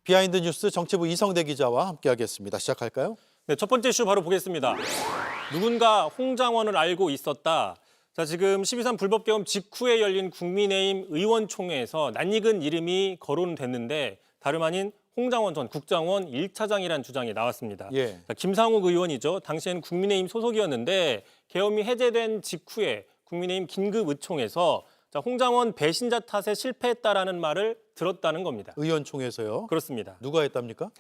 비하인드 뉴스 정치부 이성대 기자와 함께하겠습니다. 시작할까요? 네, 첫 번째 이슈 바로 보겠습니다. 누군가 홍장원을 알고 있었다. 자, 지금 12.3 불법 개헌 직후에 열린 국민의힘 의원총회에서 낯익은 이름이 거론됐는데 다름 아닌 홍장원 전 국정원 1차장이라는 주장이 나왔습니다. 예. 자, 김상욱 의원이죠. 당시에는 국민의힘 소속이었는데 계엄이 해제된 직후에 국민의힘 긴급의총에서 자, 홍장원 배신자 탓에 실패했다라는 말을 들었다는 겁니다. 의원총회에서요? 그렇습니다. 누가 했답니까?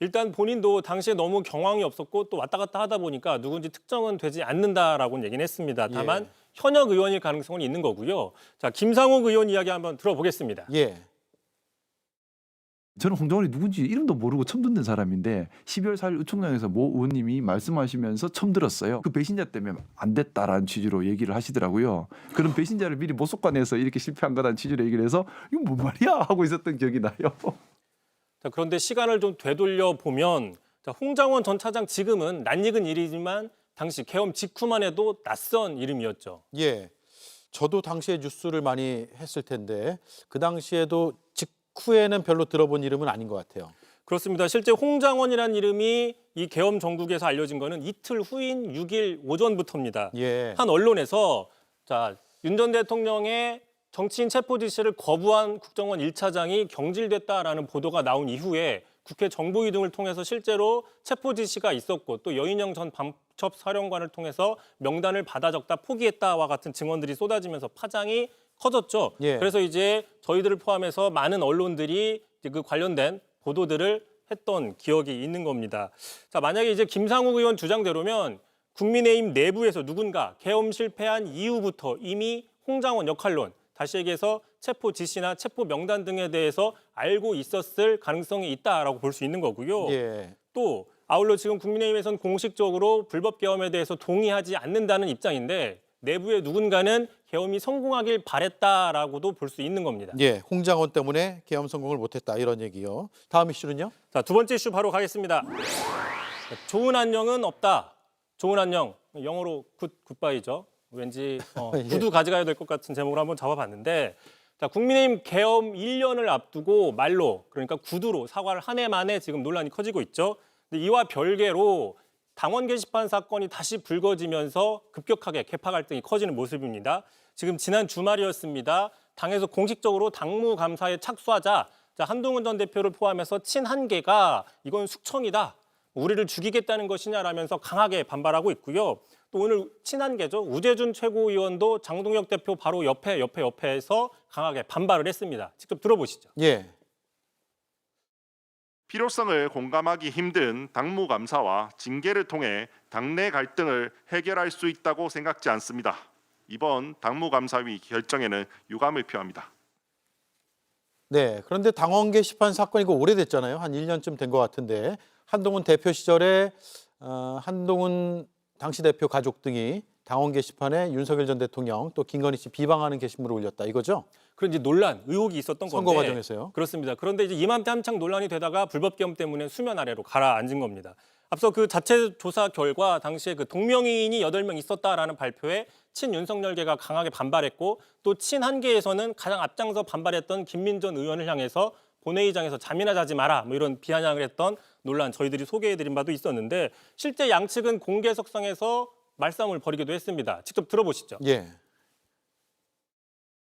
일단 본인도 당시에 너무 경황이 없었고 또 왔다 갔다 하다 보니까 누군지 특정은 되지 않는다라고는 얘기는 했습니다. 다만 예. 현역 의원일 가능성은 있는 거고요. 자, 김상욱 의원 이야기 한번 들어보겠습니다. 예. 저는 홍장원이 누군지 이름도 모르고 처음 듣는 사람인데 12월 4일 의총장에서 모 의원님이 말씀하시면서 처음 들었어요. 그 배신자 때문에 안 됐다라는 취지로 얘기를 하시더라고요. 그런 배신자를 미리 못 속아내서 이렇게 실패한 거라는 취지로 얘기를 해서 이건 뭔 말이야 하고 있었던 기억이 나요. 자, 그런데 시간을 좀 되돌려 보면 자, 홍장원 전 차장 지금은 낯익은 일이지만 당시 계엄 직후만 해도 낯선 이름이었죠. 예. 저도 당시에 뉴스를 많이 했을 텐데 그 당시에도 직후에는 별로 들어본 이름은 아닌 것 같아요. 그렇습니다. 실제 홍장원이라는 이름이 이 계엄 전국에서 알려진 거는 이틀 후인 6일 오전부터입니다. 예. 한 언론에서 자, 윤 전 대통령의 정치인 체포 지시를 거부한 국정원 1차장이 경질됐다라는 보도가 나온 이후에 국회 정보위 등을 통해서 실제로 체포 지시가 있었고 또 여인영 전 방첩 사령관을 통해서 명단을 받아 적다 포기했다와 같은 증언들이 쏟아지면서 파장이 커졌죠. 예. 그래서 이제 저희들을 포함해서 많은 언론들이 그 관련된 보도들을 했던 기억이 있는 겁니다. 자, 만약에 이제 김상욱 의원 주장대로면 국민의힘 내부에서 누군가 계엄 실패한 이후부터 이미 홍장원 역할론, 다시 얘기해서 체포 지시나 체포 명단 등에 대해서 알고 있었을 가능성이 있다라고 볼 수 있는 거고요. 예. 또 아울러 지금 국민의힘에서는 공식적으로 불법 계엄에 대해서 동의하지 않는다는 입장인데 내부의 누군가는 계엄이 성공하길 바랬다라고도 볼 수 있는 겁니다. 예. 홍장원 때문에 계엄 성공을 못했다 이런 얘기요. 다음 이슈는요? 자, 두 번째 이슈 바로 가겠습니다. 좋은 안녕은 없다. 좋은 안녕, 영어로 굿바이죠. 왠지 예. 구두 가져가야 될 것 같은 제목으로 한번 잡아봤는데 자, 국민의힘 계엄 1년을 앞두고 말로 그러니까 구두로 사과를 한 해 만에 지금 논란이 커지고 있죠. 근데 이와 별개로 당원 게시판 사건이 다시 불거지면서 급격하게 계파 갈등이 커지는 모습입니다. 지금 지난 주말이었습니다. 당에서 공식적으로 당무 감사에 착수하자 자, 한동훈 전 대표를 포함해서 친한계가 이건 숙청이다. 우리를 죽이겠다는 것이냐라면서 강하게 반발하고 있고요. 또 오늘 친한계죠. 우재준 최고위원도 장동혁 대표 바로 옆에서 강하게 반발을 했습니다. 직접 들어보시죠. 예. 필요성을 공감하기 힘든 당무감사와 징계를 통해 당내 갈등을 해결할 수 있다고 생각지 않습니다. 이번 당무감사위 결정에는 유감을 표합니다. 네. 그런데 당원 게시판 사건이 그 오래됐잖아요. 한 1년쯤 된 것 같은데 한동훈 대표 시절에 한동훈 당시 대표 가족 등이 당원 게시판에 윤석열 전 대통령 또 김건희 씨 비방하는 게시물을 올렸다 이거죠? 그런 이제 논란, 의혹이 있었던 건데 선거 과정에서요? 그렇습니다. 그런데 이제 이맘때 한창 논란이 되다가 불법 계엄 때문에 수면 아래로 가라앉은 겁니다. 앞서 그 자체 조사 결과 당시에 그 동명이인이 8명 있었다라는 발표에 친윤석열계가 강하게 반발했고 또 친한계에서는 가장 앞장서 반발했던 김민전 의원을 향해서 본회의장에서 잠이나 자지 마라 뭐 이런 비아냥을 했던 논란 저희들이 소개해드린 바도 있었는데 실제 양측은 공개석상에서 말싸움을 벌이기도 했습니다. 직접 들어보시죠. 예.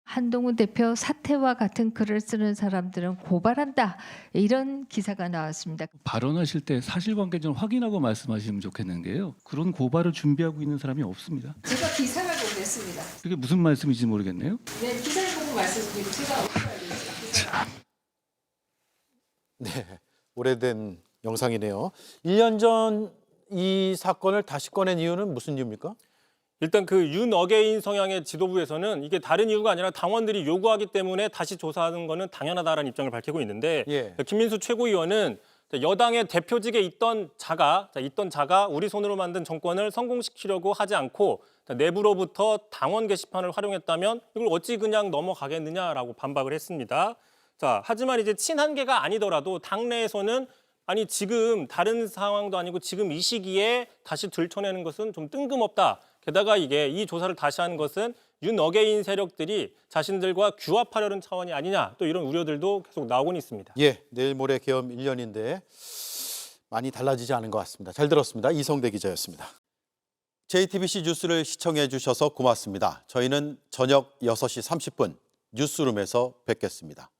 한동훈 대표 사퇴와 같은 글을 쓰는 사람들은 고발한다. 이런 기사가 나왔습니다. 발언하실 때 사실관계 좀 확인하고 말씀하시면 좋겠는 게요. 그런 고발을 준비하고 있는 사람이 없습니다. 제가 기사를 보고 했습니다. 그게 무슨 말씀인지 모르겠네요. 네, 기사를 보고 말씀드리고 제가 어떻게 알겠습니까? 네. 오래된 영상이네요. 1년 전 이 사건을 다시 꺼낸 이유는 무슨 이유입니까? 일단 그 윤어게인 성향의 지도부에서는 이게 다른 이유가 아니라 당원들이 요구하기 때문에 다시 조사하는 거는 당연하다라는 입장을 밝히고 있는데 예. 김민수 최고위원은 여당의 대표직에 있던 자가 우리 손으로 만든 정권을 성공시키려고 하지 않고 내부로부터 당원 게시판을 활용했다면 이걸 어찌 그냥 넘어가겠느냐라고 반박을 했습니다. 자, 하지만 이제 친한계가 아니더라도 당내에서는 아니 지금 다른 상황도 아니고 지금 이 시기에 다시 들춰내는 것은 좀 뜬금없다. 게다가 이게 이 조사를 다시 하는 것은 윤어게인 세력들이 자신들과 규합하려는 차원이 아니냐 또 이런 우려들도 계속 나오곤 있습니다. 예, 내일 모레 계엄 1년인데 많이 달라지지 않은 것 같습니다. 잘 들었습니다. 이성대 기자였습니다. JTBC 뉴스를 시청해 주셔서 고맙습니다. 저희는 저녁 6시 30분 뉴스룸에서 뵙겠습니다.